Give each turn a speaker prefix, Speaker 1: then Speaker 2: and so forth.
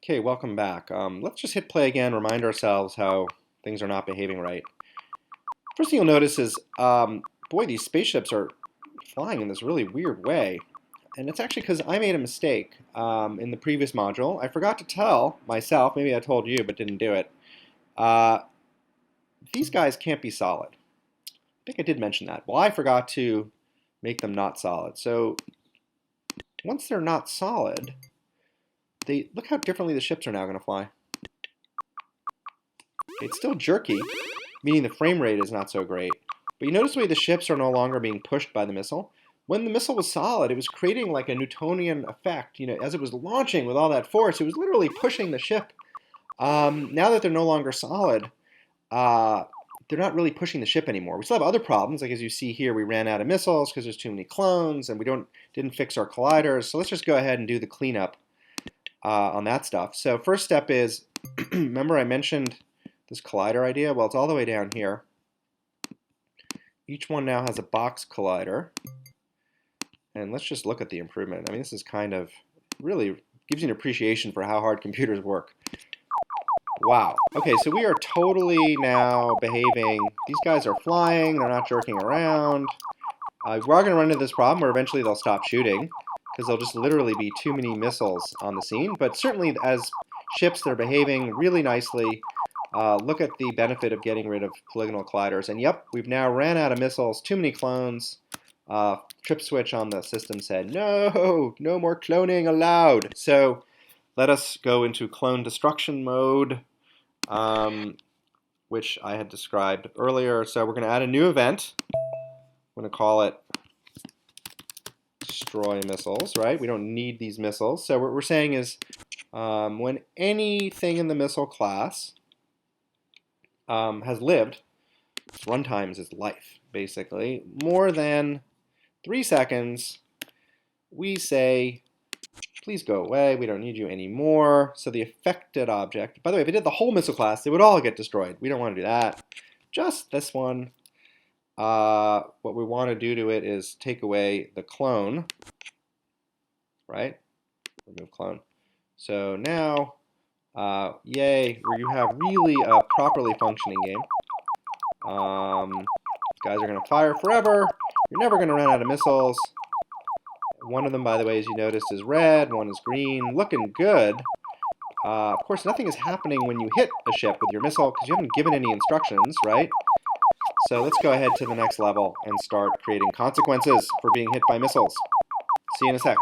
Speaker 1: Okay, welcome back. Let's just hit play again, remind ourselves how things are not behaving right. First thing you'll notice is, boy, these spaceships are flying in this really weird way. And it's actually because I made a mistake in the previous module. I forgot to tell myself, maybe I told you but didn't do it, uh, these guys can't be solid. I think I did mention that. Well, I forgot to make them not solid. So once they're not solid, look how differently the ships are now going to fly. It's still jerky, meaning the frame rate is not so great. But you notice the way the ships are no longer being pushed by the missile? When the missile was solid, it was creating like a Newtonian effect. You know, as it was launching with all that force, it was literally pushing the ship. Now that they're no longer solid, they're not really pushing the ship anymore. We still have other problems, like as you see here, we ran out of missiles because there's too many clones, and we didn't fix our colliders. So let's just go ahead and do the cleanup on that stuff. So first step is, remember I mentioned this collider idea? Well, it's all the way down here. Each one now has a box collider. And let's just look at the improvement. I mean, this is kind of really gives you an appreciation for how hard computers work. Wow. Okay, so we are totally now behaving. These guys are flying. They're not jerking around. We are going to run into this problem where eventually they'll stop shooting because there'll just literally be too many missiles on the scene. But certainly as ships, they're behaving really nicely. Look at the benefit of getting rid of polygonal colliders. And yep, we've now ran out of missiles, too many clones. Trip switch on the system said, no more cloning allowed. So let us go into clone destruction mode, which I had described earlier. So we're going to add a new event. I'm going to call it destroy missiles, right? We don't need these missiles. So what we're saying is when anything in the missile class has lived, its runtime is its life, basically, more than 3 seconds, we say, please go away, we don't need you anymore. So the affected object, by the way, if it did the whole missile class, they would all get destroyed. We don't want to do that. Just this one. What we want to do to it is take away the clone, right? Remove clone. So now, yay, where you have really a properly functioning game. Guys are going to fire forever. You're never going to run out of missiles. One of them, by the way, as you noticed, is red. One is green. Looking good. Of course, nothing is happening when you hit a ship with your missile because you haven't given any instructions, right? So let's go ahead to the next level and start creating consequences for being hit by missiles. See you in a sec.